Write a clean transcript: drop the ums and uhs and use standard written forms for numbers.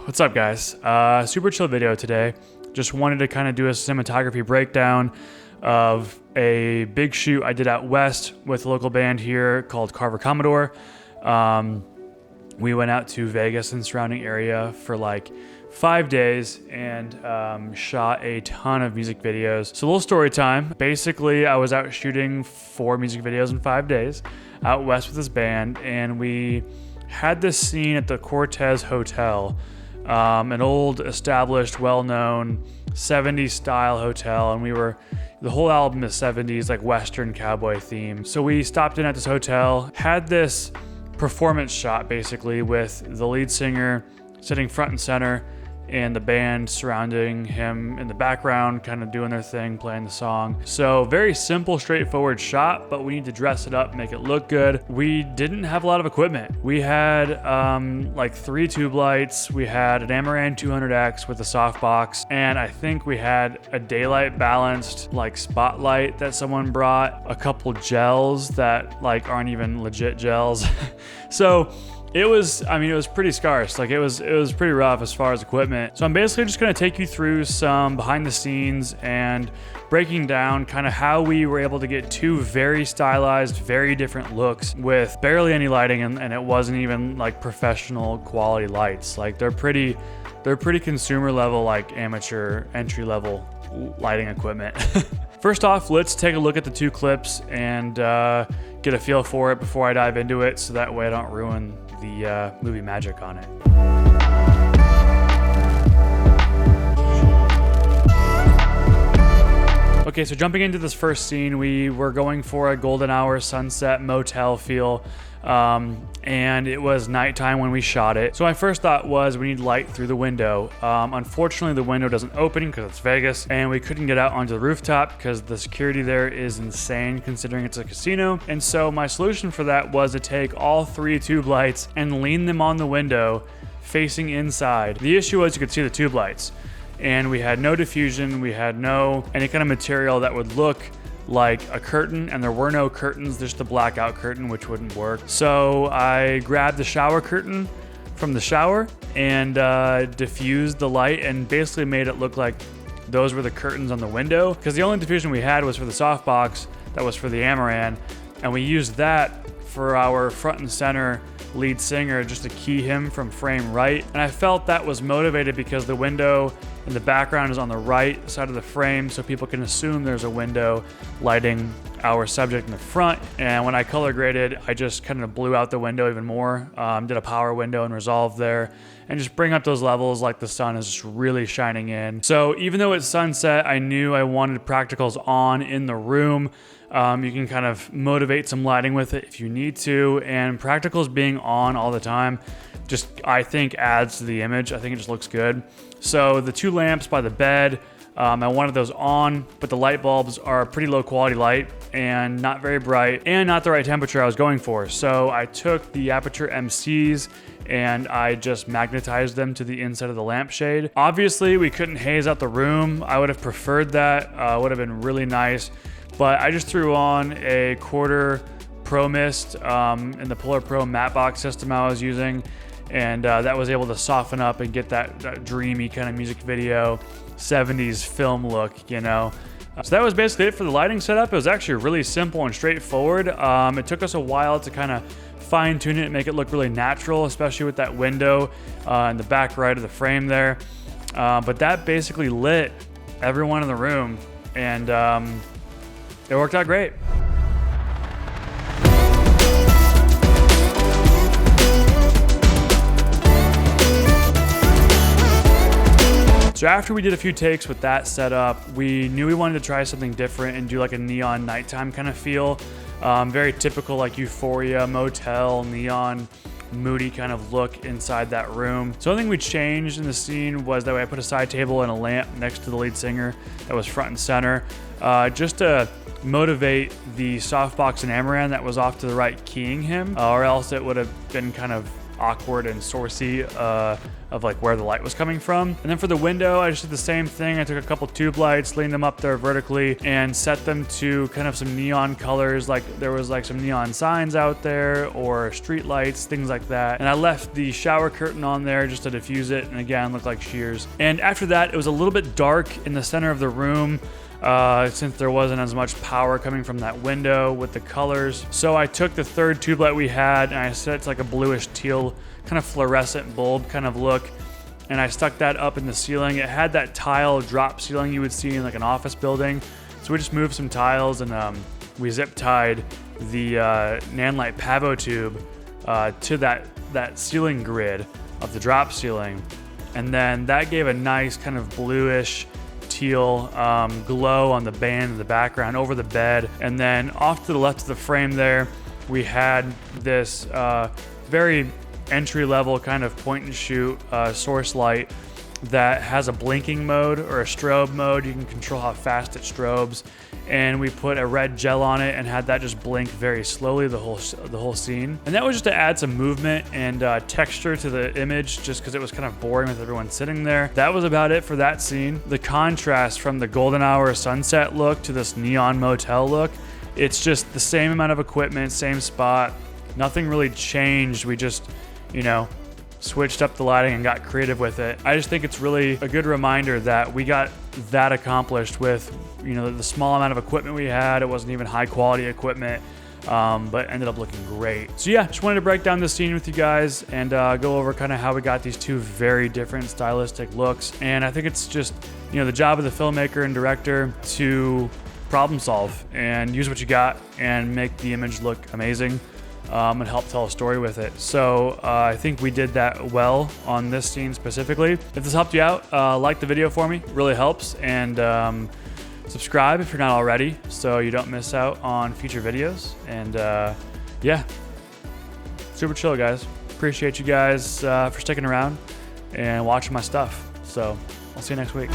What's up, guys? Super chill video today. Just wanted to kind of do a cinematography breakdown of a big shoot I did out west with a local band here called Carver Commodore. We went out to Vegas and surrounding area for like 5 days and shot a ton of music videos. So a little story time. Basically, I was out shooting 4 music videos in 5 days out west with this band, and we had this scene at the Cortez Hotel, an old, established, well-known 70s style hotel, and the whole album is 70s, like Western cowboy theme. So we stopped in at this hotel, had this performance shot basically with the lead singer sitting front and center and the band surrounding him in the background, kind of doing their thing, playing the song. So very simple, straightforward shot, but we need to dress it up, make it look good. We didn't have a lot of equipment. We had like 3 tube lights. We had an Amaran 200X with a softbox, and I think we had a daylight balanced like spotlight that someone brought, a couple gels that like aren't even legit gels. So it was pretty scarce. Like it was pretty rough as far as equipment. So I'm basically just gonna take you through some behind the scenes and breaking down kind of how we were able to get 2 very stylized, very different looks with barely any lighting, and it wasn't even like professional quality lights. Like they're pretty consumer level, like amateur entry level lighting equipment. First off, let's take a look at the 2 clips and get a feel for it before I dive into it, so that way I don't ruin the movie magic on it. Okay, so jumping into this first scene, we were going for a golden hour sunset motel feel, and it was nighttime when we shot it. So my first thought was we need light through the window. Unfortunately, the window doesn't open because it's Vegas, and we couldn't get out onto the rooftop because the security there is insane considering it's a casino. And so my solution for that was to take all 3 tube lights and lean them on the window facing inside. The issue was you could see the tube lights, and we had no diffusion, we had no any kind of material that would look like a curtain, and there were no curtains, just the blackout curtain, which wouldn't work. So I grabbed the shower curtain from the shower and diffused the light and basically made it look like those were the curtains on the window, because the only diffusion we had was for the softbox that was for the Amaran, and we used that for our front and center lead singer just to key him from frame right. And I felt that was motivated because the window in the background is on the right side of the frame, so people can assume there's a window lighting our subject in the front. And when I color graded, I just kind of blew out the window even more, did a power window and resolve there, and just bring up those levels like the sun is just really shining in. So even though it's sunset, I knew I wanted practicals on in the room. You can kind of motivate some lighting with it if you need to, and practicals being on all the time just, I think, adds to the image. I think it just looks good. So the 2 lamps by the bed, I wanted those on, but the light bulbs are pretty low quality light and not very bright and not the right temperature I was going for. So I took the Aperture MCs and I just magnetized them to the inside of the lampshade. Obviously, we couldn't haze out the room. I would have preferred that, would have been really nice. But I just threw on a 1/4 Pro Mist in the Polar Pro matte box system I was using, and that was able to soften up and get that dreamy kind of music video 70s film look, you know. So that was basically it for the lighting setup. It was actually really simple and straightforward. It took us a while to kind of fine tune it and make it look really natural, especially with that window in the back right of the frame there. But that basically lit everyone in the room, and it worked out great. So after we did a few takes with that setup, we knew we wanted to try something different and do like a neon nighttime kind of feel. Very typical like Euphoria, motel, neon, moody kind of look inside that room. So the only thing we changed in the scene was that I put a side table and a lamp next to the lead singer that was front and center, just to motivate the softbox and Amaran that was off to the right keying him, or else it would have been kind of awkward and sourcey of like where the light was coming from. And then for the window, I just did the same thing. I took a couple tube lights, leaned them up there vertically, and set them to kind of some neon colors. Like there was like some neon signs out there or street lights, things like that. And I left the shower curtain on there just to diffuse it, and again, looked like shears. And after that, it was a little bit dark in the center of the room, since there wasn't as much power coming from that window with the colors. So I took the third tube light we had and I set it to like a bluish teal kind of fluorescent bulb kind of look, and I stuck that up in the ceiling. It had that tile drop ceiling you would see in like an office building. So we just moved some tiles and we zip tied the Nanlite Pavo tube to that ceiling grid of the drop ceiling, and then that gave a nice kind of bluish teal glow on the band in the background over the bed. And then off to the left of the frame there, we had this very entry-level kind of point and shoot source light that has a blinking mode or a strobe mode. You can control how fast it strobes, and we put a red gel on it and had that just blink very slowly the whole scene. And that was just to add some movement and texture to the image, just because it was kind of boring with everyone sitting there. That was about it for that scene. The contrast from the golden hour sunset look to this neon motel look, it's just the same amount of equipment, same spot. Nothing really changed. We just, you know, switched up the lighting and got creative with it. I just think it's really a good reminder that we got that accomplished with, you know, the small amount of equipment we had. It wasn't even high quality equipment, but ended up looking great. So yeah, just wanted to break down this scene with you guys and go over kind of how we got these two very different stylistic looks. And I think it's just, you know, the job of the filmmaker and director to problem solve and use what you got and make the image look amazing. And help tell a story with it. So I think we did that well on this scene specifically. If this helped you out, like the video for me, it really helps, and subscribe if you're not already so you don't miss out on future videos. And yeah, super chill, guys. Appreciate you guys for sticking around and watching my stuff. So I'll see you next week.